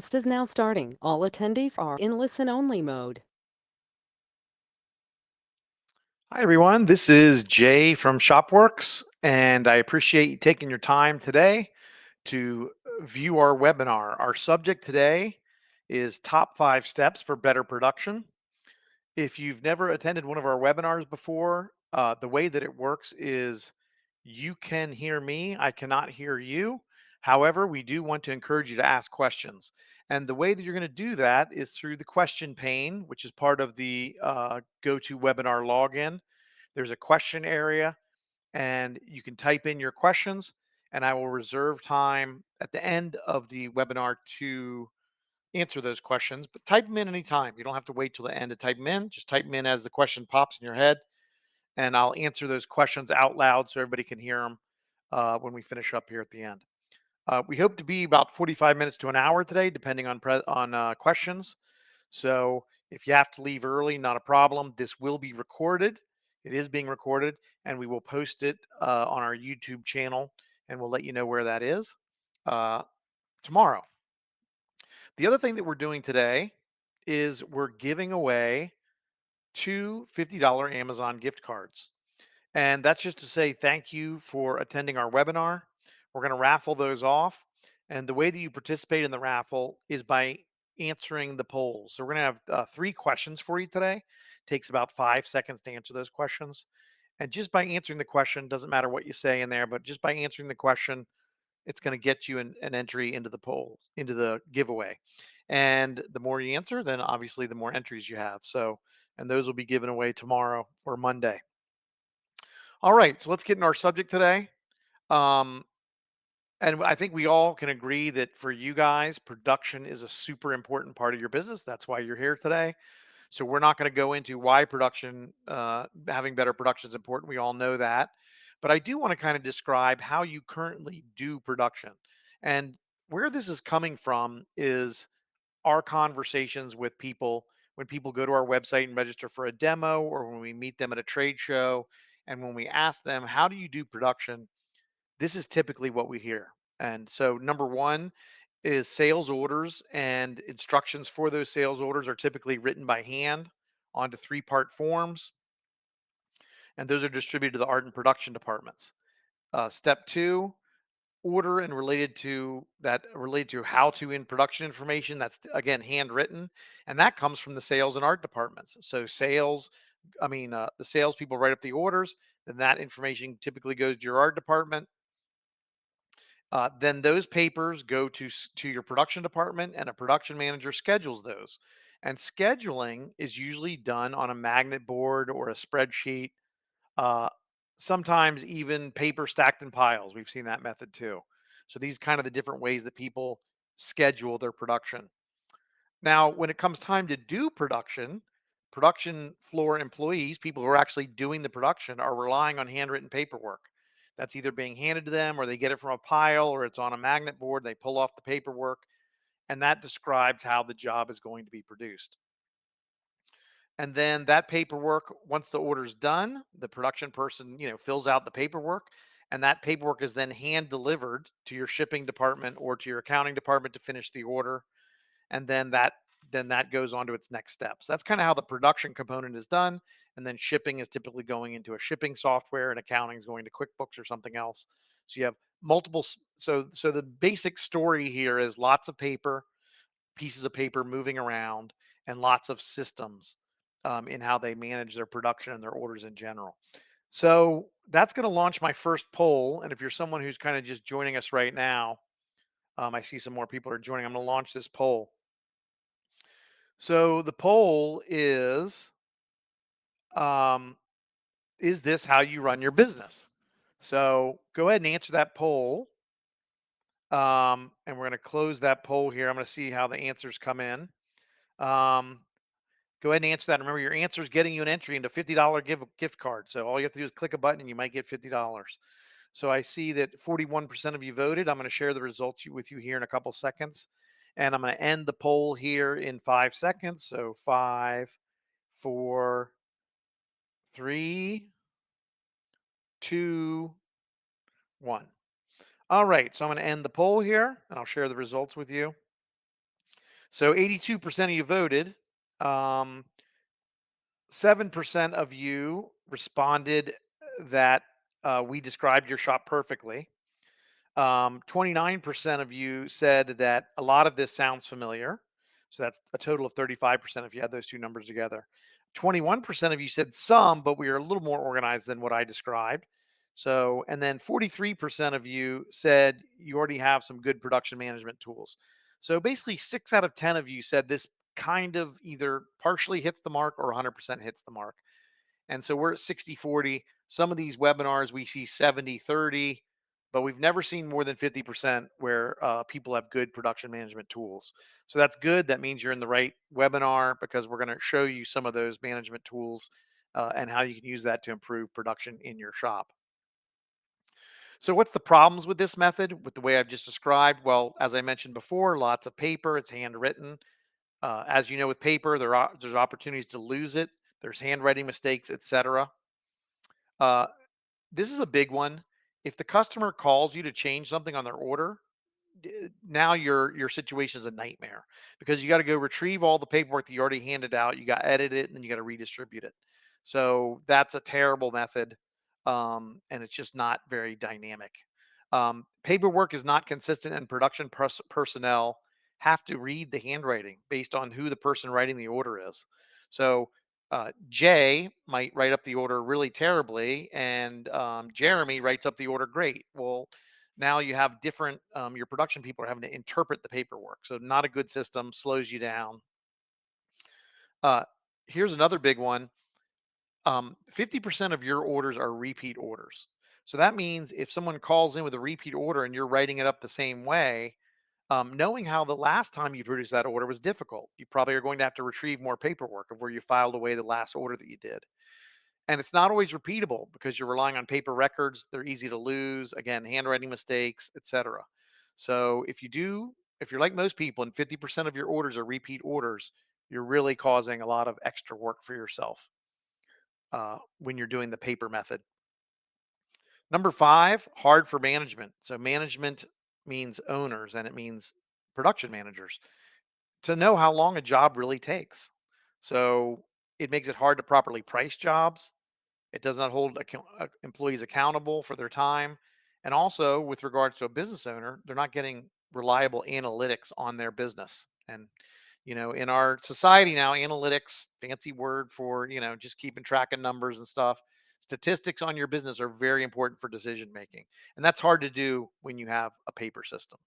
Is now starting. All attendees are in listen-only mode. Hi, everyone. This is Jay from Shopworks, and I appreciate you taking your time today to view our webinar. Our subject today is top 5 steps for better production. If you've never attended one of our webinars before, the way that it works is you can hear me, I cannot hear you. However, we do want to encourage you to ask questions. And the way that you're going to do that is through the question pane, which is part of the GoToWebinar login. There's a question area, and you can type in your questions, and I will reserve time at the end of the webinar to answer those questions. But type them in anytime. You don't have to wait till the end to type them in. Just type them in as the question pops in your head, and I'll answer those questions out loud so everybody can hear them when we finish up here at the end. We hope to be about 45 minutes to an hour today, depending on questions. So if you have to leave early, not a problem. This will be recorded. It is being recorded, and we will post it on our YouTube channel, and we'll let you know where that is uh, tomorrow. The other thing that we're doing today is we're giving away two $50 Amazon gift cards. And that's just to say thank you for attending our webinar. We're going to raffle those off. And the way that you participate in the raffle is by answering the polls. So we're going to have 3 questions for you today. Takes about 5 seconds to answer those questions. And just by answering the question, doesn't matter what you say in there, but just by answering the question, it's going to get you an entry into the polls, into the giveaway. And the more you answer, then obviously the more entries you have. So, and those will be given away tomorrow or Monday. All right, so let's get in our subject today. Um, and I think we all can agree that for you guys, production is a super important part of your business. That's why you're here today. So we're not going to go into why production, having better production is important. We all know that. But I do want to kind of describe how you currently do production. And where this is coming from is our conversations with people when people go to our website and register for a demo, or when we meet them at a trade show. And when we ask them, how do you do production? This is typically what we hear. And so, number one is sales orders, and instructions for those sales orders are typically written by hand onto 3-part forms, and those are distributed to the art and production departments. Step two, order and related to how to in production information, that's again handwritten, and that comes from the sales and art departments. So the salespeople write up the orders, then that information typically goes to your art department. Then those papers go to your production department, and a production manager schedules those. And scheduling is usually done on a magnet board or a spreadsheet, uh, sometimes even paper stacked in piles. We've seen that method too. So these kind of the different ways that people schedule their production. Now, when it comes time to do production, production floor employees, people who are actually doing the production, are relying on handwritten paperwork. That's either being handed to them, or they get it from a pile, or it's on a magnet board. They pull off the paperwork, and that describes how the job is going to be produced. And then that paperwork, once the order's done, the production person, fills out the paperwork, and that paperwork is then hand delivered to your shipping department or to your accounting department to finish the order. And then that goes on to its next steps. That's kind of how the production component is done. And then shipping is typically going into a shipping software, and accounting is going to QuickBooks or something else. So you have multiple. So the basic story here is lots of paper, pieces of paper moving around, and lots of systems in how they manage their production and their orders in general. So that's going to launch my first poll. And if you're someone who's kind of just joining us right now, I see some more people are joining. I'm going to launch this poll. So the poll um, is this how you run your business? So go ahead and answer that poll. And we're going to close that poll here. I'm going to see how the answers come in. Um, Go ahead and answer that. Remember, your answer is getting you an entry into $50 gift card. So all you have to do is click a button, and you might get $50. So I see that 41% of you voted. I'm going to share the results with you here in a couple seconds. And I'm going to end the poll here in 5 seconds. So 5, 4, 3, 2, 1. All right. So I'm going to end the poll here, and I'll share the results with you. So 82% of you voted. Um, 7% of you responded that we described your shop perfectly. 29% of you said that a lot of this sounds familiar. So that's a total of 35% if you add those two numbers together. 21% of you said some, but we are a little more organized than what I described. So, and then 43% of you said you already have some good production management tools. So basically, 6 out of 10 of you said this kind of either partially hits the mark or 100% hits the mark. And so we're at 60/40. Some of these webinars we see 70/30, but we've never seen more than 50% where people have good production management tools. So that's good. That means you're in the right webinar because we're going to show you some of those management tools and how you can use that to improve production in your shop. So, what's the problems with this method, with the way I've just described? Well, as I mentioned before, lots of paper, it's handwritten. As you know, with paper, there's opportunities to lose it. There's handwriting mistakes, etc. Uh, this is a big one. If the customer calls you to change something on their order, now your situation is a nightmare because you got to go retrieve all the paperwork that you already handed out. You got to edit it and then you got to redistribute it. So that's a terrible method, and it's just not very dynamic. Paperwork is not consistent, and production personnel have to read the handwriting based on who the person writing the order is. So Jay might write up the order really terribly, and Jeremy writes up the order great. Well, now you have different your production people are having to interpret the paperwork, so not a good system, slows you down. uh, Here's another big one. 50% of your orders are repeat orders, so that means if someone calls in with a repeat order and you're writing it up the same way, knowing how the last time you produced that order was difficult. You probably are going to have to retrieve more paperwork of where you filed away the last order that you did. And it's not always repeatable because you're relying on paper records. They're easy to lose. Again, handwriting mistakes, etc. So if you're like most people and 50% of your orders are repeat orders, you're really causing a lot of extra work for yourself when you're doing the paper method. Number five, hard for management. So management means owners and it means production managers to know how long a job really takes. So it makes it hard to properly price jobs. It does not hold employees accountable for their time. And also, with regards to a business owner, they're not getting reliable analytics on their business. And, in our society now, analytics, fancy word for, just keeping track of numbers and stuff. Statistics on your business are very important for decision making. And that's hard to do when you have a paper system.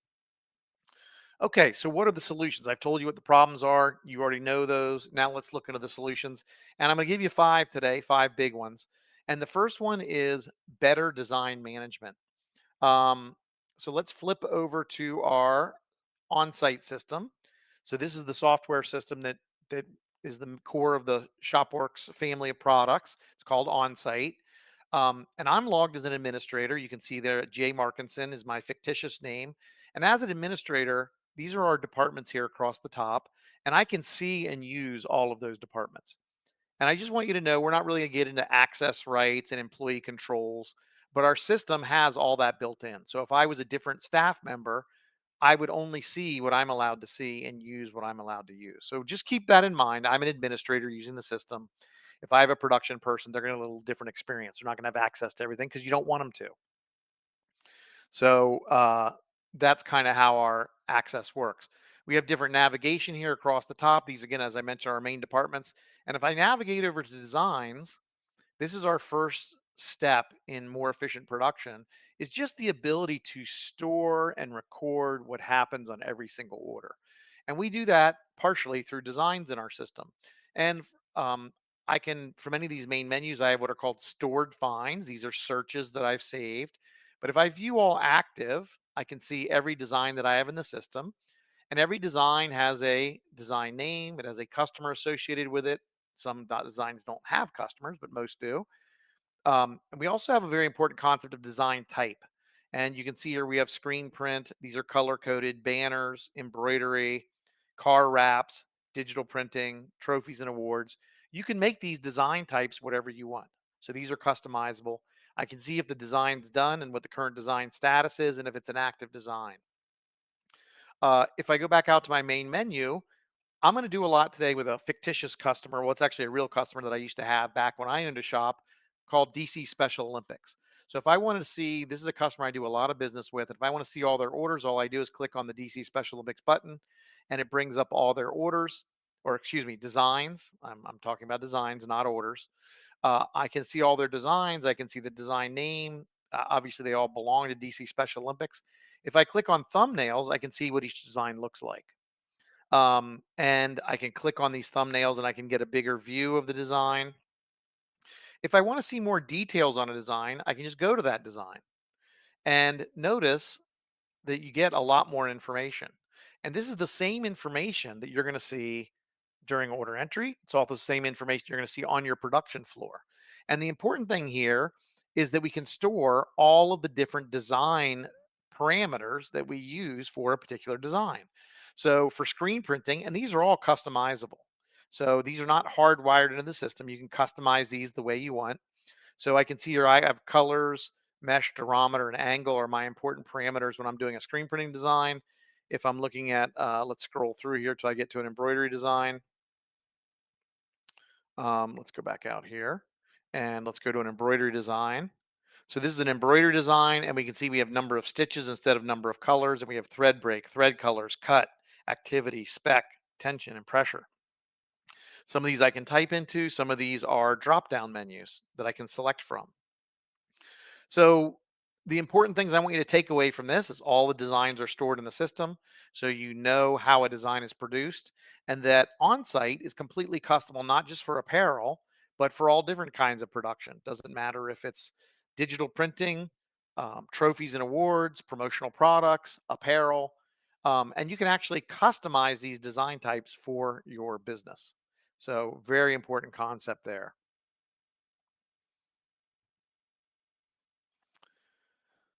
Okay, so what are the solutions? I've told you what the problems are. You already know those. Now let's look into the solutions. And I'm going to give you five today, five big ones. And the first one is better design management. Um, so let's flip over to our on-site system. So this is the software system that is the core of the Shopworks family of products. It's called OnSite. And I'm logged as an administrator. You can see there Jay Markinson is my fictitious name. And as an administrator, these are our departments here across the top. And I can see and use all of those departments. And I just want you to know we're not really going to get into access rights and employee controls, but our system has all that built in. So if I was a different staff member, I would only see what I'm allowed to see and use what I'm allowed to use. So just keep that in mind. I'm an administrator using the system. If I have a production person, they're going to have a little different experience. They're not going to have access to everything because you don't want them to. So that's kind of how our access works. We have different navigation here across the top. These, again, as I mentioned, are our main departments. And if I navigate over to designs, this is our first step in more efficient production, is just the ability to store and record what happens on every single order. And we do that partially through designs in our system. And um, I can, from any of these main menus, I have what are called stored finds. These are searches that I've saved. But if I view all active, I can see every design that I have in the system. And every design has a design name, it has a customer associated with it. Some designs don't have customers, but most do. And we also have a very important concept of design type. And you can see here we have screen print. These are color coded banners, embroidery, car wraps, digital printing, trophies and awards. You can make these design types whatever you want. So these are customizable. I can see if the design's done and what the current design status is and if it's an active design. If I go back out to my main menu, I'm going to do a lot today with a fictitious customer. Well, it's actually a real customer that I used to have back when I owned a shop called DC Special Olympics. So if I wanted to see, this is a customer I do a lot of business with. If I want to see all their orders, all I do is click on the DC Special Olympics button and it brings up all their orders, or excuse me, designs. I'm talking about designs, not orders. I can see all their designs. I can see the design name. Obviously, they all belong to DC Special Olympics. If I click on thumbnails, I can see what each design looks like. And I can click on these thumbnails and I can get a bigger view of the design. If I want to see more details on a design, I can just go to that design and notice that you get a lot more information. And this is the same information that you're going to see during order entry. It's also the same information you're going to see on your production floor. And the important thing here is that we can store all of the different design parameters that we use for a particular design. So for screen printing, and these are all customizable. So these are not hardwired into the system. You can customize these the way you want. So I can see here I have colors, mesh, durometer, and angle are my important parameters when I'm doing a screen printing design. If I'm looking at, let's scroll through here till I get to an embroidery design. Let's go back out here and let's go to an embroidery design. So this is an embroidery design, and we can see we have number of stitches instead of number of colors, and we have thread break, thread colors, cut, activity, spec, tension, and pressure. Some of these I can type into. Some of these are drop down menus that I can select from. So the important things I want you to take away from this is all the designs are stored in the system, so you know how a design is produced, and that OnSite is completely customable, not just for apparel, but for all different kinds of production. Doesn't matter if it's digital printing, trophies and awards, promotional products, apparel, and you can actually customize these design types for your business. So very important concept there.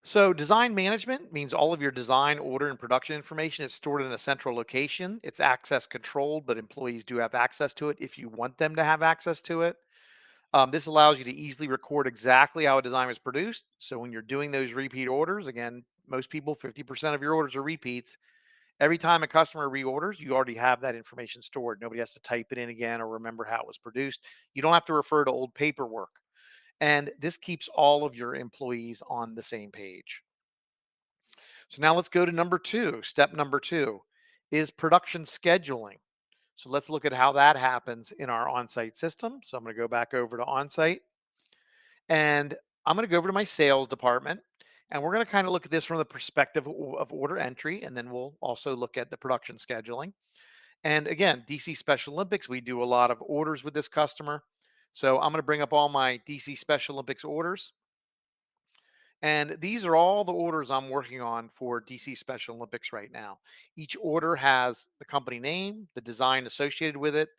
So design management means all of your design, order, and production information is stored in a central location. It's access controlled, but employees do have access to it if you want them to have access to it. This allows you to easily record exactly how a design was produced. So when you're doing those repeat orders, again, most people, 50% of your orders are repeats. Every time a customer reorders, you already have that information stored. Nobody has to type it in again or remember how it was produced. You don't have to refer to old paperwork. And this keeps all of your employees on the same page. So now let's go to number two. Step number two is production scheduling. So let's look at how that happens in our on-site system. So I'm going to go back over to on-site and I'm going to go over to my sales department and we're going to kind of look at this from the perspective of order entry, and then we'll also look at the production scheduling. And again, DC Special Olympics, we do a lot of orders with this customer. So I'm going to bring up all my DC Special Olympics orders. And these are all the orders I'm working on for DC Special Olympics right now. Each order has the company name, the design associated with it,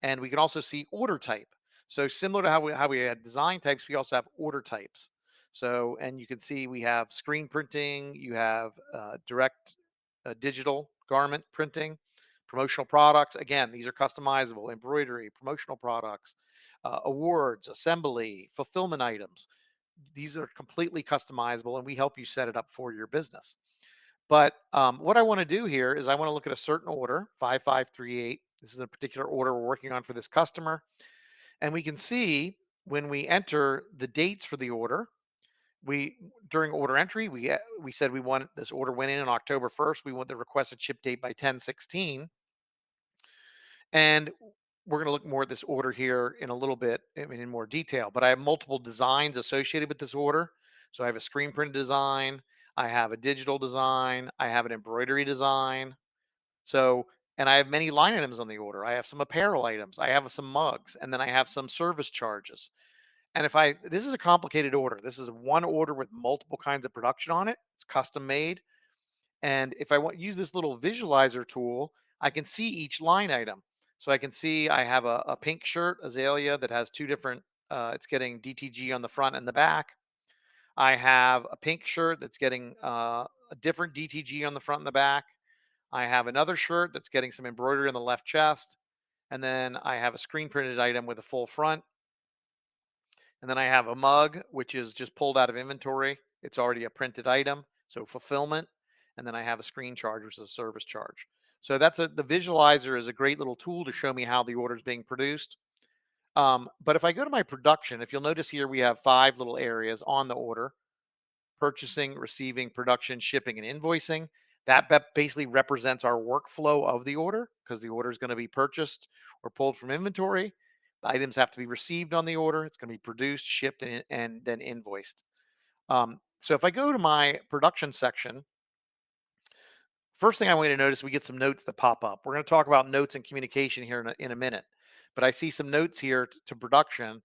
and we can also see order type. So similar to how we had design types, we also have order types. So, and you can see we have screen printing, you have direct digital garment printing, promotional products. Again, these are customizable, embroidery, promotional products, awards, assembly, fulfillment items. These are completely customizable and we help you set it up for your business. But what I want to do here is I want to look at a certain order, 5538. This is a particular order we're working on for this customer. And we can see when we enter the dates for the order, we during order entry, we said we want this order went in on October 1st. We want the requested ship date by 10/16. And we're going to look more at this order here in a little bit, I mean, in more detail. But I have multiple designs associated with this order. So I have a screen print design, I have a digital design, I have an embroidery design. So, and I have many line items on the order. I have some apparel items, I have some mugs, and then I have some service charges. And if I, this is a complicated order. This is one order with multiple kinds of production on it. It's custom made. And if I want use this little visualizer tool, I can see each line item. So I can see I have a pink shirt, azalea, that has two different, it's getting DTG on the front and the back. I have a pink shirt that's getting a different DTG on the front and the back. I have another shirt that's getting some embroidery on the left chest. And then I have a screen printed item with a full front. And then I have a mug, which is just pulled out of inventory. It's already a printed item, so fulfillment. And then I have a screen charge, which is a service charge. So the visualizer is a great little tool to show me how the order is being produced. But if I go to my production, if you'll notice here, we have five little areas on the order: purchasing, receiving, production, shipping, and invoicing. Basically represents our workflow of the order because the order is going to be purchased or pulled from inventory. The items have to be received on the order. It's going to be produced, shipped, and then invoiced. So if I go to my production section, first thing I want you to notice, we get some notes that pop up. We're going to talk about notes and communication here in a minute, but I see some notes here to production.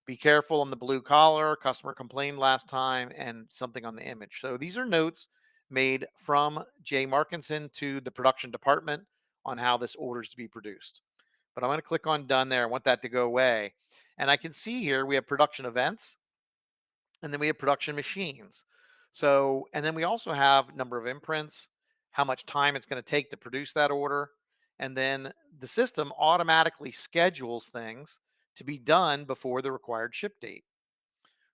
Be careful on the blue collar, customer complained last time, and something on the image. So these are notes made from Jay Markinson to the production department on how this order is to be produced. But I'm going to click on done there. I want that to go away. And I can see here we have production events, and then we have production machines. So, and then we also have number of imprints, how much time it's going to take to produce that order, and then the system automatically schedules things to be done before the required ship date.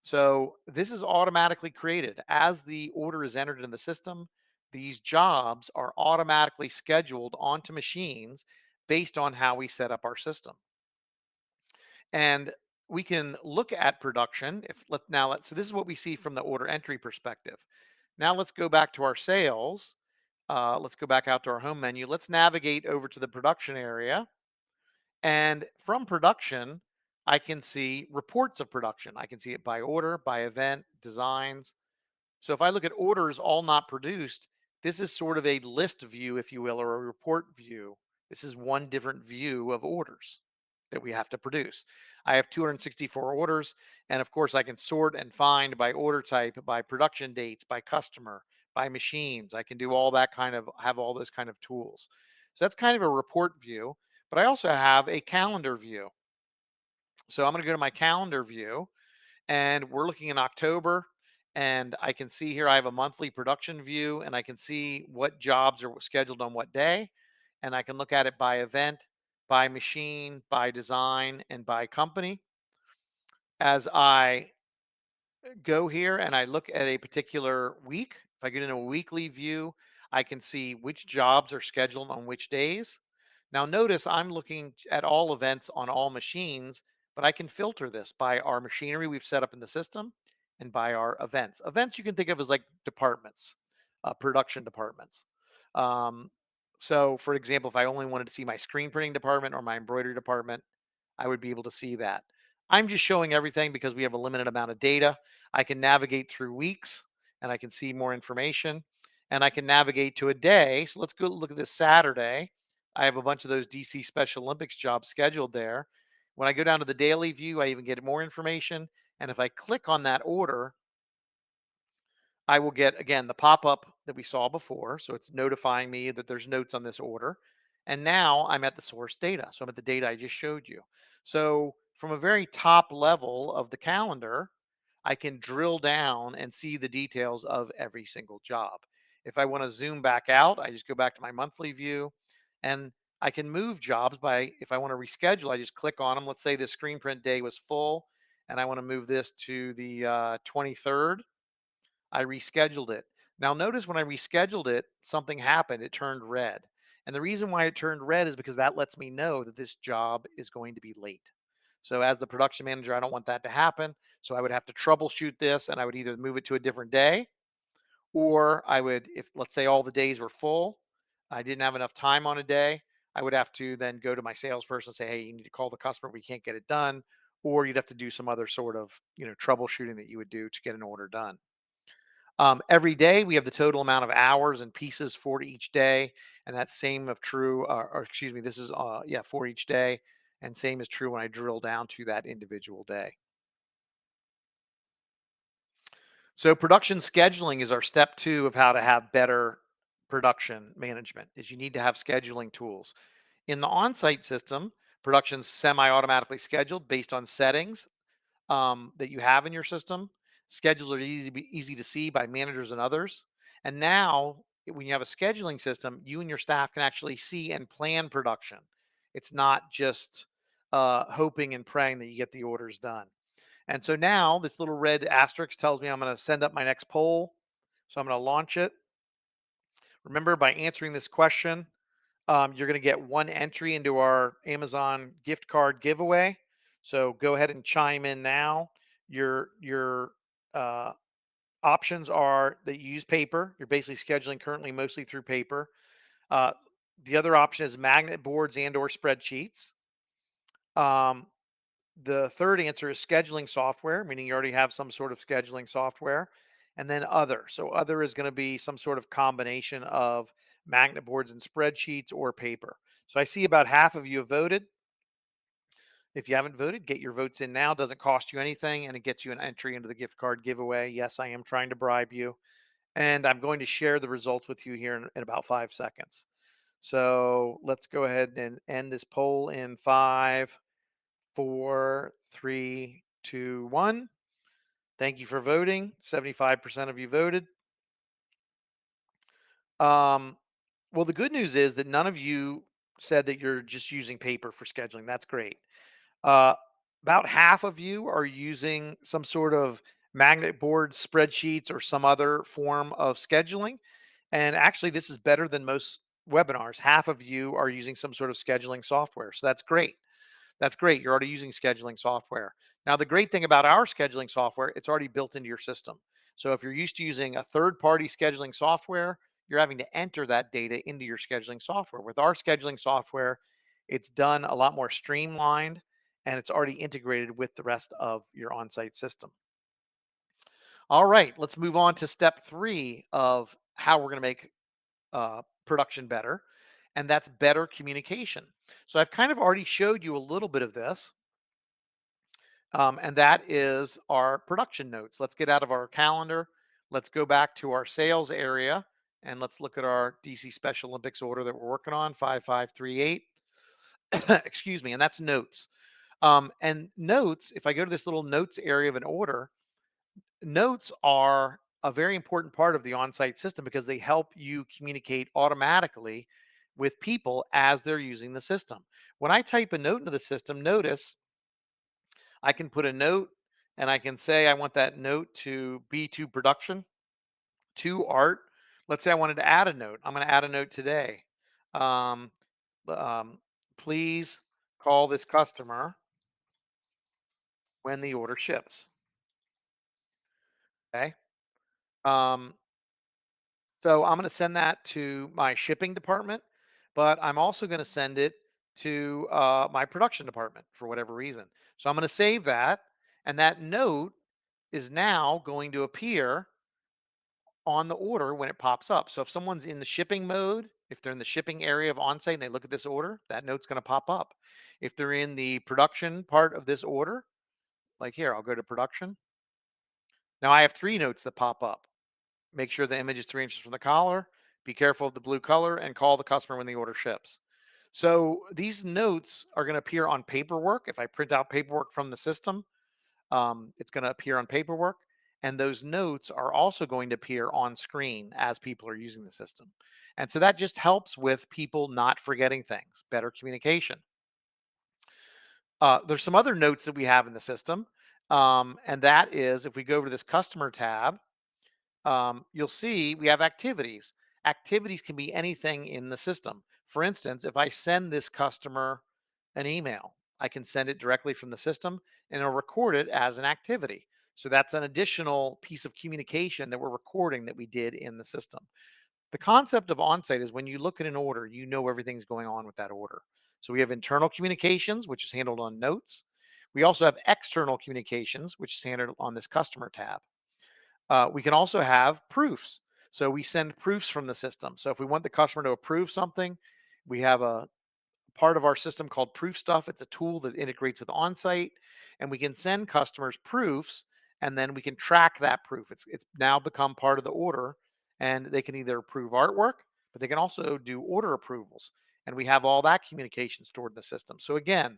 So this is automatically created as the order is entered in the system. These jobs are automatically scheduled onto machines based on how we set up our system. And we can look at production. If let now let's So this is what we see from the order entry perspective. Now let's go back to our sales. Let's go back out to our home menu. Let's navigate over to the production area. And from production, I can see reports of production. I can see it by order, by event, designs. So if I look at orders all not produced, this is sort of a list view, if you will, or a report view. This is one different view of orders that we have to produce. I have 264 orders, and of course, I can sort and find by order type, by production dates, by customer, by machines. I can do all that kind of have all those kind of tools. So that's kind of a report view, but I also have a calendar view. So I'm going to go to my calendar view, and we're looking in October, and I can see here I have a monthly production view, and I can see what jobs are scheduled on what day, and I can look at it by event, by machine, by design, and by company. As I go here and I look at a particular week, if I get into a weekly view, I can see which jobs are scheduled on which days. Now, notice I'm looking at all events on all machines, but I can filter this by our machinery we've set up in the system and by our events. Events you can think of as like departments, production departments. Um, so, for example, if I only wanted to see my screen printing department or my embroidery department, I would be able to see that. I'm just showing everything because we have a limited amount of data. I can navigate through weeks and I can see more information, and I can navigate to a day. So let's go look at this Saturday. I have a bunch of those DC Special Olympics jobs scheduled there. When I go down to the daily view, I even get more information. And if I click on that order, I will get again the pop-up that we saw before. So it's notifying me that there's notes on this order. And now I'm at the source data. So I'm at the data I just showed you. So from a very top level of the calendar, I can drill down and see the details of every single job. If I want to zoom back out, I just go back to my monthly view, and I can move jobs by, if I want to reschedule, I just click on them. Let's say the screen print day was full and I want to move this to the 23rd. I rescheduled it. Now, notice when I rescheduled it, something happened. It turned red. And the reason why it turned red is because that lets me know that this job is going to be late. So, as the production manager, I don't want that to happen. So, I would have to troubleshoot this, and I would either move it to a different day, or I would, if let's say all the days were full, I didn't have enough time on a day, I would have to then go to my salesperson and say, hey, you need to call the customer. We can't get it done. Or you'd have to do some other sort of, troubleshooting that you would do to get an order done. Every day we have the total amount of hours and pieces for each day, and that's same of true. Or excuse me, this is yeah, for each day, and same is true when I drill down to that individual day. So production scheduling is our step two of how to have better production management. Is you need to have scheduling tools. In the on-site system, production's semi-automatically scheduled based on settings that you have in your system. Schedules are easy to see by managers and others. And now, when you have a scheduling system, you and your staff can actually see and plan production. It's not just hoping and praying that you get the orders done. And so now this little red asterisk tells me I'm going to send up my next poll. So I'm going to launch it. Remember, by answering this question, You're going to get one entry into our Amazon gift card giveaway. So go ahead and chime in now. Your uh, options are that you use paper. You're basically scheduling currently mostly through paper. Uh, the other option is magnet boards and or spreadsheets. Um, the third answer is scheduling software, meaning you already have some sort of scheduling software. And then other. So other is going to be some sort of combination of magnet boards and spreadsheets or paper. So I see about half of you have voted. If you haven't voted, get your votes in now. Doesn't cost you anything and it gets you an entry into the gift card giveaway. Yes, I am trying to bribe you. And I'm going to share the results with you here in about 5 seconds. So let's go ahead and end this poll in five, four, three, two, one. Thank you for voting. 75% of you voted. Um, well, the good news is that none of you said that you're just using paper for scheduling. That's great. Uh, about half of you are using some sort of magnet board, spreadsheets, or some other form of scheduling. And actually, this is better than most webinars. Half of you are using some sort of scheduling software. So that's great. That's great. You're already using scheduling software. Now, the great thing about our scheduling software, it's already built into your system. So if you're used to using a third party scheduling software, you're having to enter that data into your scheduling software. With our scheduling software, it's done a lot more streamlined and it's already integrated with the rest of your on site system. All right, let's move on to step three of how we're going to make production better, and that's better communication. So I've kind of already showed you a little bit of this. And that is our production notes. Let's get out of our calendar. Let's go back to our sales area and let's look at our DC Special Olympics order that we're working on 5538. Excuse me. And that's notes. And notes, if I go to this little notes area of an order, notes are a very important part of the on site system because they help you communicate automatically with people as they're using the system. When I type a note into the system, notice I can put a note and I can say I want that note to be to production, to art. Let's say I wanted to add a note. I'm going to add a note today. Um, um, Please call this customer when the order ships. Okay. Um, so I'm going to send that to my shipping department, but I'm also going to send it to my production department for whatever reason. So I'm going to save that. And that note is now going to appear on the order when it pops up. So if someone's in the shipping mode, if they're in the shipping area of onsite and they look at this order, that note's going to pop up. If they're in the production part of this order, like here, I'll go to production. Now I have three notes that pop up. Make sure the image is 3 inches from the collar, be careful of the blue color, and call the customer when the order ships. So these notes are going to appear on paperwork. If I print out paperwork from the system, it's going to appear on paperwork. And those notes are also going to appear on screen as people are using the system. And so that just helps with people not forgetting things, better communication. There's some other notes that we have in the system. And that is if we go over to this customer tab, you'll see we have activities. Activities can be anything in the system. For instance, if I send this customer an email, I can send it directly from the system and it'll record it as an activity. So that's an additional piece of communication that we're recording that we did in the system. The concept of onsite is when you look at an order, you know everything's going on with that order. So we have internal communications, which is handled on notes. We also have external communications, which is handled on this customer tab. We can also have proofs. So we send proofs from the system. So if we want the customer to approve something, we have a part of our system called Proof Stuff. It's a tool that integrates with OnSite, and we can send customers proofs, and then we can track that proof. It's now become part of the order, and they can either approve artwork, but they can also do order approvals, and we have all that communication stored in the system. So again,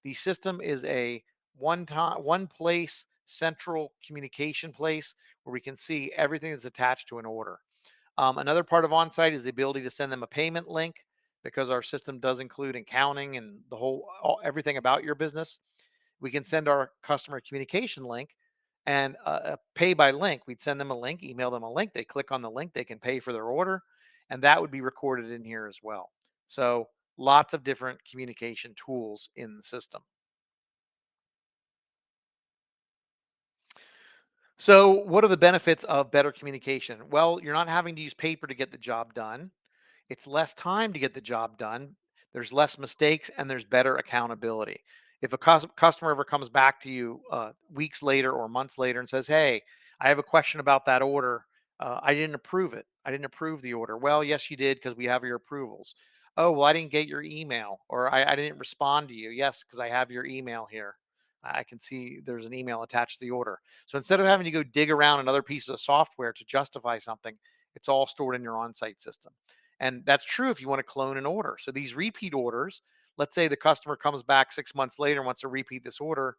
the system is a one time, one place, central communication place where we can see everything that's attached to an order. Another part of OnSite is the ability to send them a payment link because our system does include accounting and the whole everything about your business. We can send our customer communication link and pay by link. We'd send them a link, email them a link. They click on the link, they can pay for their order, and that would be recorded in here as well. So lots of different communication tools in the system. So, what are the benefits of better communication? Well, you're not having to use paper to get the job done. It's less time to get the job done. There's less mistakes and there's better accountability. If a customer ever comes back to you weeks later or months later and says, "Hey, I have a question about that order. I didn't approve it. I didn't approve the order." Well, yes, you did because we have your approvals. Oh, well, I didn't get your email or I didn't respond to you. Yes, because I have your email here. I can see there's an email attached to the order. So instead of having to go dig around another piece of software to justify something, it's all stored in your on-site system. And that's true if you want to clone an order. So these repeat orders, let's say the customer comes back 6 months later and wants to repeat this order.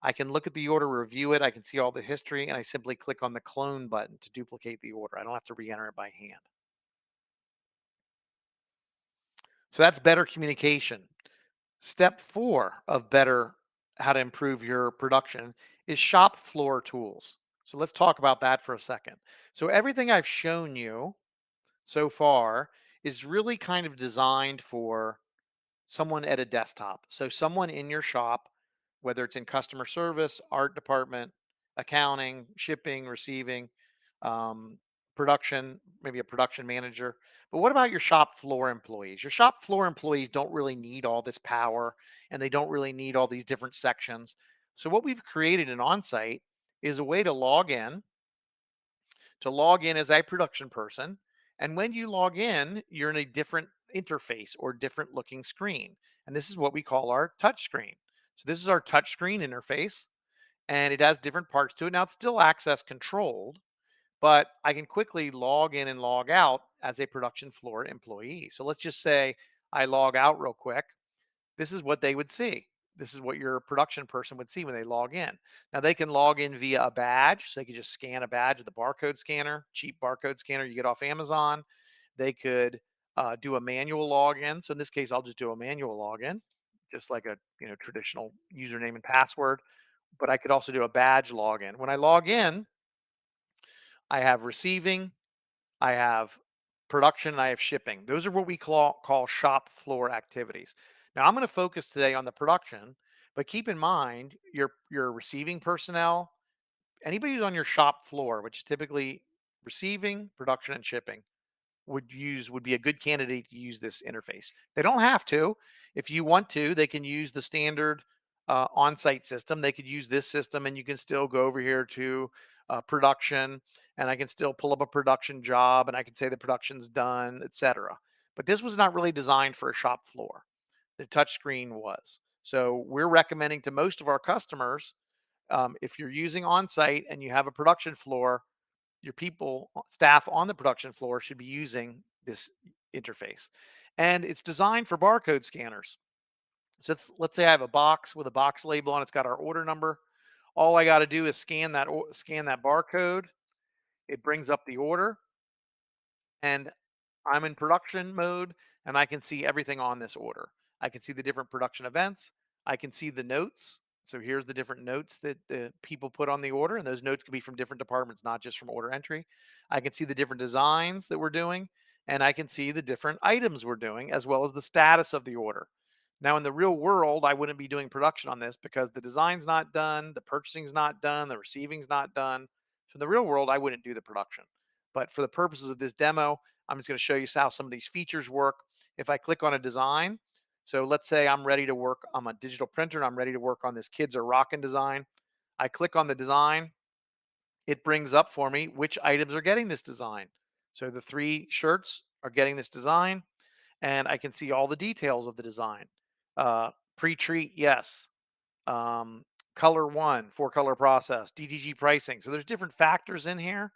I can look at the order, review it. I can see all the history, and I simply click on the clone button to duplicate the order. I don't have to re enter it by hand. So that's better communication. Step four of better how to improve your production is shop floor tools. So let's talk about that for a second. So everything I've shown you so far is really kind of designed for someone at a desktop. So someone in your shop, whether it's in customer service, art department, accounting, shipping, receiving, um, production, maybe a production manager. But what about your shop floor employees? Your shop floor employees don't really need all this power and they don't really need all these different sections. So what we've created in OnSite is a way to log in as a production person. And when you log in, you're in a different interface or different looking screen. And this is what we call our touch screen. So this is our touch screen interface and it has different parts to it. Now it's still access controlled, but I can quickly log in and log out as a production floor employee. So let's just say I log out real quick. This is what they would see. This is what your production person would see when they log in. Now they can log in via a badge. So they could just scan a badge with a barcode scanner, cheap barcode scanner you get off Amazon. They could do a manual login. So in this case, I'll just do a manual login, just like a traditional username and password. But I could also do a badge login. When I log in, I have receiving, I have production, and I have shipping. Those are what we call shop floor activities. Now, I'm going to focus today on the production, but keep in mind your receiving personnel, anybody who's on your shop floor, which is typically receiving, production, and shipping would be a good candidate to use this interface. They don't have to. If you want to, they can use the standard on-site system. They could use this system, and you can still go over here to production, and I can still pull up a production job, and I can say the production's done, etc. But this was not really designed for a shop floor. The touchscreen was. So we're recommending to most of our customers, if you're using on-site and you have a production floor, your staff on the production floor should be using this interface. And it's designed for barcode scanners. So let's say I have a box with a box label on it. It's got our order number. All I got to do is scan that barcode. It brings up the order, and I'm in production mode and I can see everything on this order. I can see the different production events. I can see the notes. So here's the different notes that the people put on the order, and those notes could be from different departments, not just from order entry. I can see the different designs that we're doing, and I can see the different items we're doing, as well as the status of the order. Now, in the real world, I wouldn't be doing production on this because the design's not done, the purchasing's not done, the receiving's not done. So in the real world, I wouldn't do the production. But for the purposes of this demo, I'm just going to show you how some of these features work. If I click on a design, so let's say I'm ready to work, I'm a digital printer and I'm ready to work on this Kids Are Rockin' design. I click on the design, it brings up for me which items are getting this design. So the 3 shirts are getting this design, and I can see all the details of the design. Pre-treat, yes. Um, color 1, 4-color process, DTG pricing. So there's different factors in here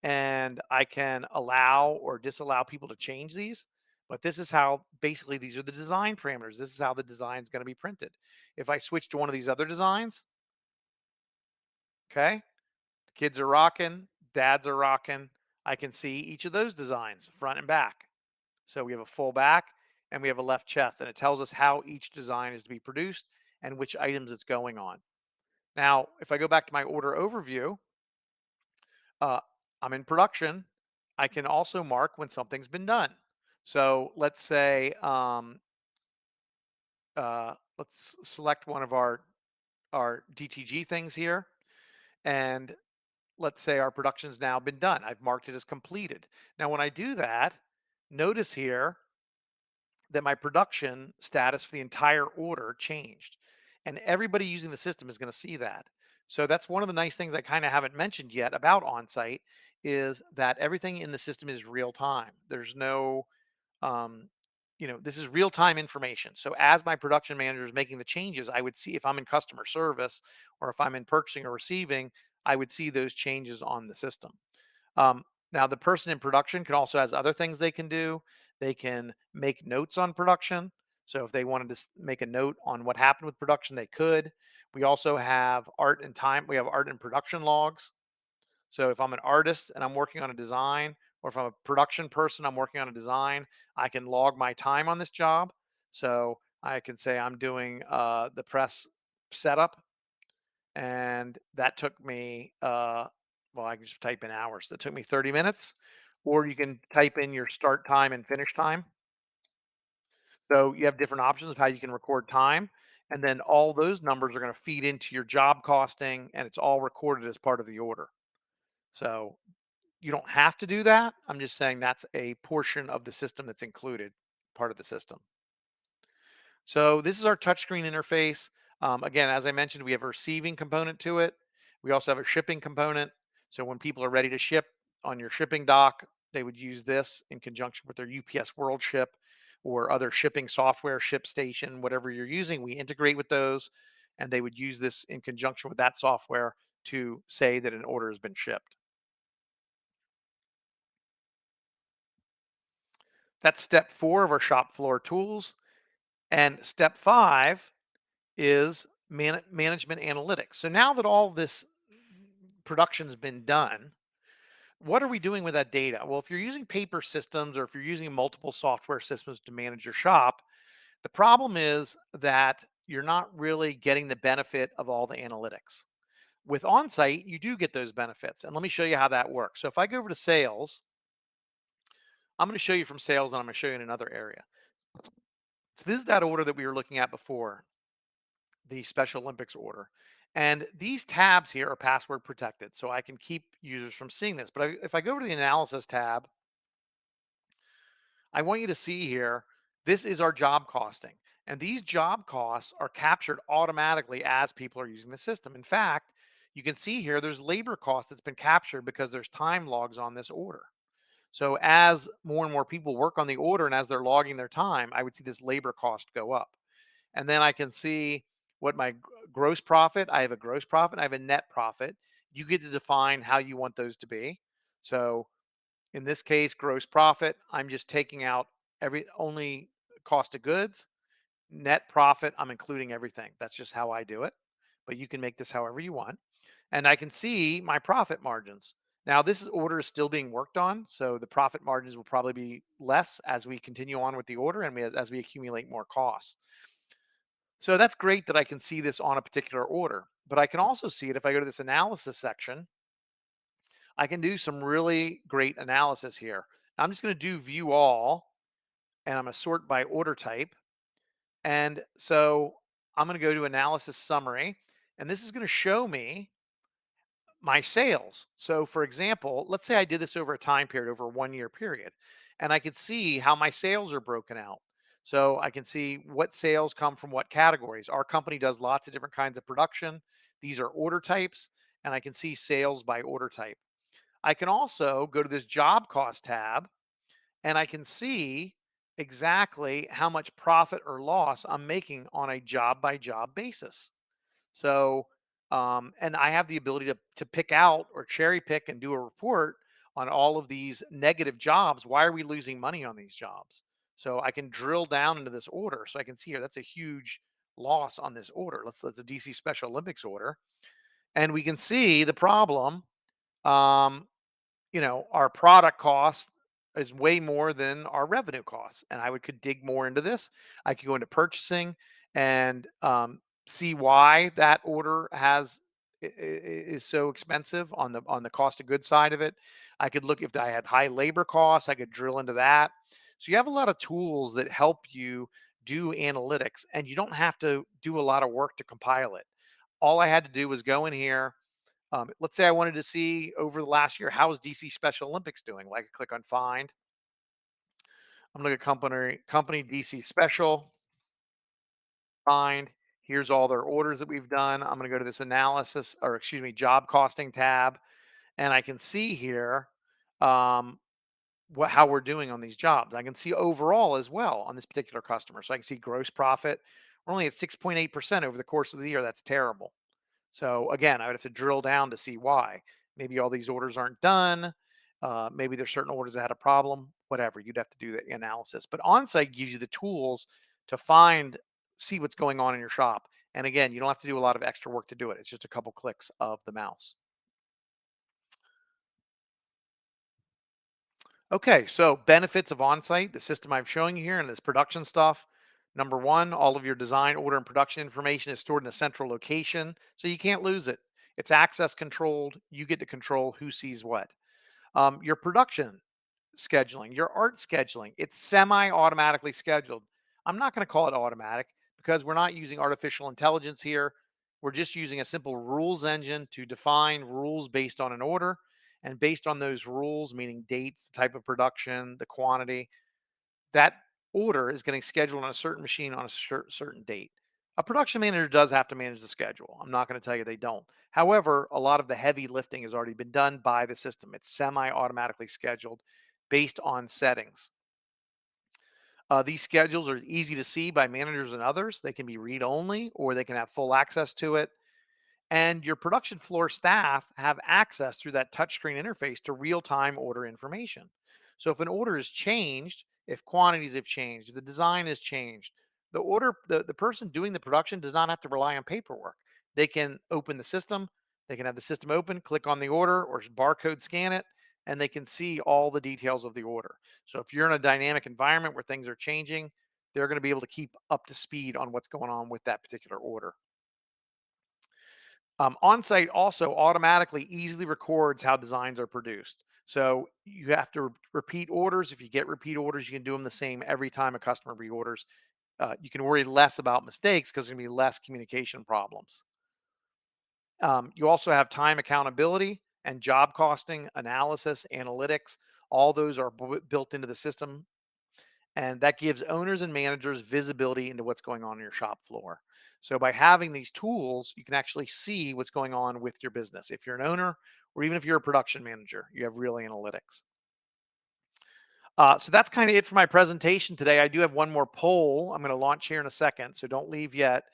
and I can allow or disallow people to change these. But this is how basically these are the design parameters. This is how the design is going to be printed. If I switch to one of these other designs, okay, kids are rocking, dads are rocking. I can see each of those designs front and back. So we have a full back and we have a left chest, and it tells us how each design is to be produced and which items it's going on. Now, if I go back to my order overview, uh, I'm in production. I can also mark when something's been done. So let's say, let's select one of our DTG things here, and let's say our production's now been done. I've marked it as completed. Now, when I do that, notice here that my production status for the entire order changed. And everybody using the system is going to see that. So that's one of the nice things I kind of haven't mentioned yet about OnSite is that everything in the system is real time. There's no um, this is real time information. So as my production manager is making the changes, I would see if I'm in customer service or if I'm in purchasing or receiving, I would see those changes on the system. Um, Now, the person in production can also has other things they can do. They can make notes on production. So if they wanted to make a note on what happened with production, they could. We also have art and time. We have art and production logs. So if I'm an artist and I'm working on a design, or if I'm a production person, I'm working on a design, I can log my time on this job. So I can say I'm doing the press setup, and that took me, well, I can just type in hours. That took me 30 minutes, or you can type in your start time and finish time. So you have different options of how you can record time. And then all those numbers are going to feed into your job costing, and it's all recorded as part of the order. So you don't have to do that. I'm just saying that's a portion of the system that's included, part of the system. So this is our touchscreen interface. Again, as I mentioned, we have a receiving component to it. We also have a shipping component. So when people are ready to ship on your shipping dock, they would use this in conjunction with their UPS World Ship or other shipping software, ShipStation, whatever you're using. We integrate with those, and they would use this in conjunction with that software to say that an order has been shipped. That's step 4 of our shop floor tools. And step 5 is management analytics. So now that all this production's been done, what are we doing with that data? Well, if you're using paper systems or if you're using multiple software systems to manage your shop, the problem is that you're not really getting the benefit of all the analytics. With OnSite, you do get those benefits. And let me show you how that works. So if I go over to sales, I'm going to show you from sales and I'm going to show you in another area. So this is that order that we were looking at before, the Special Olympics order. And these tabs here are password protected, so I can keep users from seeing this. But if I go over to the analysis tab, I want you to see here, this is our job costing. And these job costs are captured automatically as people are using the system. In fact, you can see here, there's labor cost that's been captured because there's time logs on this order. So as more and more people work on the order and as they're logging their time, I would see this labor cost go up. And then I can see what my gross profit. I have a gross profit. I have a net profit. You get to define how you want those to be. So in this case, gross profit, I'm just taking out every only cost of goods. Net profit, I'm including everything. That's just how I do it. But you can make this however you want. And I can see my profit margins. Now, order is still being worked on, so the profit margins will probably be less as we continue on with the order and as we accumulate more costs. So that's great that I can see this on a particular order, but I can also see it if I go to this analysis section. I can do some really great analysis here. I'm just going to do view all, and I'm going to sort by order type. And so I'm going to go to analysis summary, and this is going to show me my sales. So for example, let's say I did this over a time period, over a 1 year period, and I could see how my sales are broken out. So I can see what sales come from what categories. Our company does lots of different kinds of production. These are order types, and I can see sales by order type. I can also go to this job cost tab, and I can see exactly how much profit or loss I'm making on a job by job basis. So, and I have the ability to pick out or cherry pick and do a report on all of these negative jobs. Why are we losing money on these jobs? So I can drill down into this order. So I can see here that's a huge loss on this order. Let's a DC Special Olympics order, and we can see the problem. Um, our product cost is way more than our revenue costs. And could dig more into this. I could go into purchasing and see why that order is so expensive on the cost of goods side of it. I could look if I had high labor costs. I could drill into that. So you have a lot of tools that help you do analytics, and you don't have to do a lot of work to compile it. All I had to do was go in here. Let's say I wanted to see over the last year, how is DC Special Olympics doing? Well, I could click on Find. I'm going to look at company DC Special. Find. Here's all their orders that we've done. I'm going to go to this analysis, or excuse me, job costing tab, and I can see here um, how we're doing on these jobs. I can see overall as well on this particular customer. So I can see gross profit. We're only at 6.8% over the course of the year. That's terrible. So again, I would have to drill down to see why. Maybe all these orders aren't done. Maybe there's certain orders that had a problem. Whatever, you'd have to do the analysis. But OnSite gives you the tools to see what's going on in your shop. And again, you don't have to do a lot of extra work to do it. It's just a couple clicks of the mouse. Okay, so benefits of OnSite, the system I'm showing you here and this production stuff. Number one, all of your design, order, and production information is stored in a central location, so you can't lose it. It's access controlled. You get to control who sees what. Your production scheduling, your art scheduling, it's semi-automatically scheduled. I'm not going to call it automatic because we're not using artificial intelligence here. We're just using a simple rules engine to define rules based on an order. And based on those rules, meaning dates, the type of production, the quantity, that order is getting scheduled on a certain machine on a certain date. A production manager does have to manage the schedule. I'm not going to tell you they don't. However, a lot of the heavy lifting has already been done by the system. It's semi automatically scheduled based on settings. These schedules are easy to see by managers and others. They can be read only or they can have full access to it. And your production floor staff have access through that touchscreen interface to real-time order information. So if an order is changed, if quantities have changed, if the design has changed, the person doing the production does not have to rely on paperwork. They can open the system, they can have the system open, click on the order or barcode scan it, and they can see all the details of the order. So if you're in a dynamic environment where things are changing, they're going to be able to keep up to speed on what's going on with that particular order. OnSite also automatically easily records how designs are produced. So you have to repeat orders. If you get repeat orders, you can do them the same every time a customer reorders. You can worry less about mistakes because there's going to be less communication problems. You also have time accountability and job costing, analysis, analytics. All those are built into the system, and that gives owners and managers visibility into what's going on your shop floor. So by having these tools, you can actually see what's going on with your business. If you're an owner or even if you're a production manager, you have real analytics. So that's kind of it for my presentation today. I do have one more poll I'm going to launch here in a second, so don't leave yet.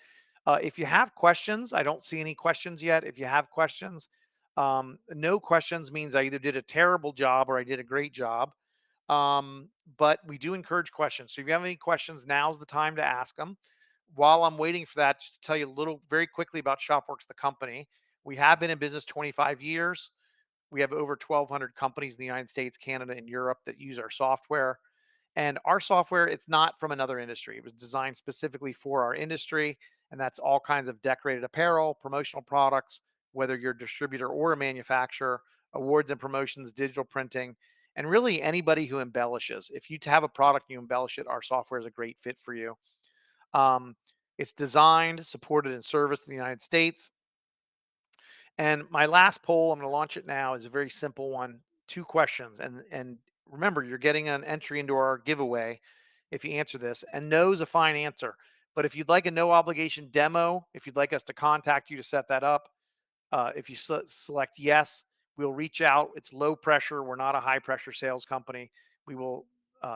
If you have questions, I don't see any questions yet. If you have questions, no questions means I either did a terrible job or I did a great job. Um, but we do encourage questions. So if you have any questions, now's the time to ask them. While I'm waiting for that, just to tell you a little very quickly about Shopworks, the company. We have been in business 25 years. We have over 1,200 companies in the United States, Canada, and Europe that use our software. And our software, it's not from another industry. It was designed specifically for our industry. And that's all kinds of decorated apparel, promotional products, whether you're a distributor or a manufacturer, awards and promotions, digital printing, and really anybody who embellishes. If you have a product and you embellish it, our software is a great fit for you. Um, it's designed, supported, and serviced in the United States. And my last poll, I'm going to launch it now, is a very simple one. Two questions. And remember, you're getting an entry into our giveaway if you answer this. And no is a fine answer. But if you'd like a no obligation demo, if you'd like us to contact you to set that up, if you select yes, we'll reach out. It's low pressure. We're not a high pressure sales company. We will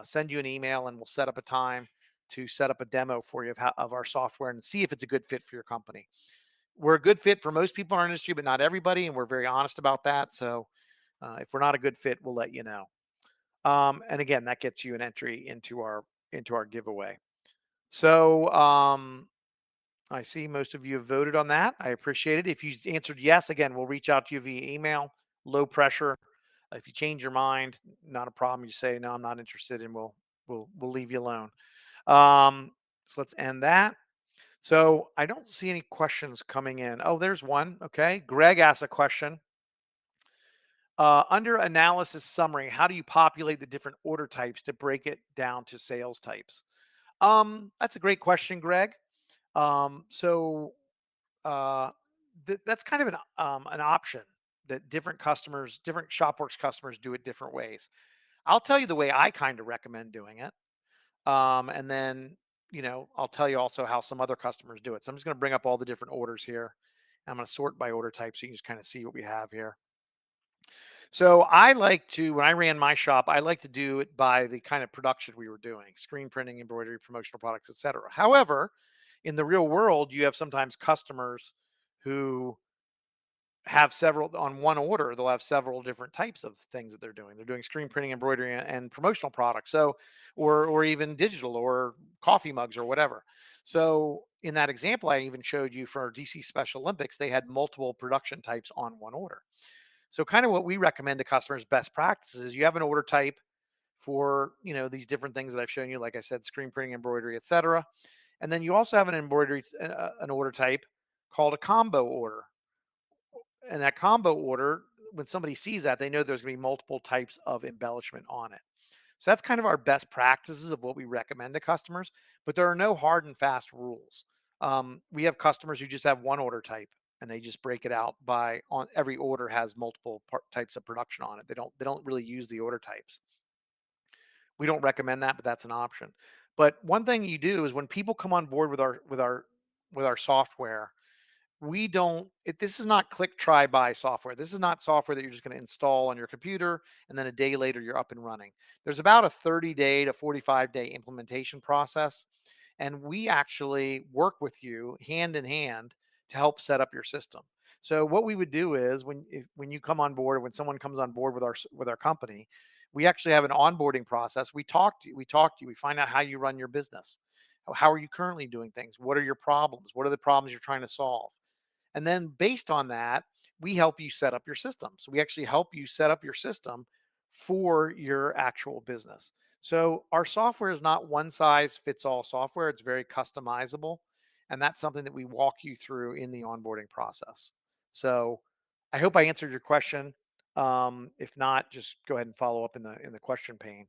send you an email and we'll set up a time to set up a demo for you of our software and see if it's a good fit for your company. We're a good fit for most people in our industry, but not everybody, and we're very honest about that. So if we're not a good fit, we'll let you know. And again, that gets you an entry into our giveaway. So I see most of you have voted on that. I appreciate it. If you answered yes, again, we'll reach out to you via email. Low pressure. If you change your mind, not a problem. You say no, I'm not interested, and we'll leave you alone. So let's end that. So I don't see any questions coming in. Oh, there's one. Okay. Greg asked a question. Under analysis summary, how do you populate the different order types to break it down to sales types? That's a great question, Greg. So uh, that's kind of an option that different customers, different Shopworks customers do it different ways. I'll tell you the way I kind of recommend doing it. And then, I'll tell you also how some other customers do it. So I'm just going to bring up all the different orders here. I'm going to sort by order type so you can just kind of see what we have here. So I like to, when I ran my shop, I like to do it by the kind of production we were doing: screen printing, embroidery, promotional products, etc. However, in the real world, you have sometimes customers who have several on one order. They'll have several different types of things that they're doing. They're doing screen printing, embroidery, and promotional products. So, or even digital or coffee mugs or whatever. So, in that example, I even showed you for DC Special Olympics, they had multiple production types on one order. So kind of what we recommend to customers best practices is you have an order type for, these different things that I've shown you, like I said, screen printing, embroidery, etc. And then you also have an order type called a combo order. And that combo order, when somebody sees that, they know there's going to be multiple types of embellishment on it. So that's kind of our best practices of what we recommend to customers, but there are no hard and fast rules. We have customers who just have one order type and they just break it out by on every order has multiple types of production on it. They don't really use the order types. We don't recommend that, but that's an option. But one thing you do is when people come on board with our software, we don't this is not click try buy software. This is not software that you're just going to install on your computer and then a day later you're up and running. There's about a 30-day to 45-day implementation process, and we actually work with you hand in hand to help set up your system. So what we would do is when you come on board, when someone comes on board with our company, we actually have an onboarding process. We talk to you, we find out how you run your business. How are you currently doing things? What are your problems? What are the problems you're trying to solve? And then based on that, we help you set up your system. So we actually help you set up your system for your actual business. So our software is not one size fits all software. It's very customizable. And that's something that we walk you through in the onboarding process. So I hope I answered your question. If not, just go ahead and follow up in the question pane.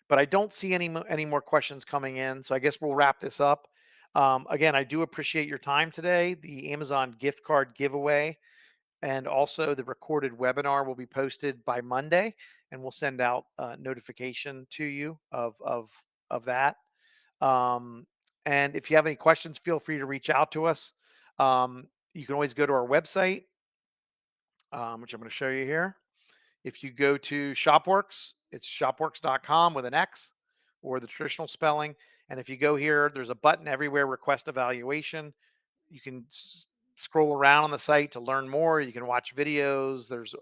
But I don't see any more questions coming in, so I guess we'll wrap this up. Again, I do appreciate your time today. The Amazon gift card giveaway and also the recorded webinar will be posted by Monday, and we'll send out a notification to you of that. Um, and if you have any questions, feel free to reach out to us. You can always go to our website, which I'm going to show you here. If you go to Shopworks, it's shopworks.com with an X or the traditional spelling. And if you go here, there's a button everywhere, request evaluation. You can scroll around on the site to learn more. You can watch videos. There's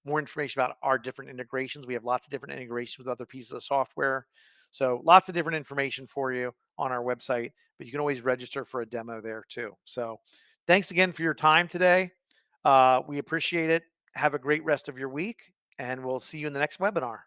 more information about our different integrations. We have lots of different integrations with other pieces of software. So lots of different information for you on our website, but you can always register for a demo there too. So thanks again for your time today. We appreciate it. Have a great rest of your week, and we'll see you in the next webinar.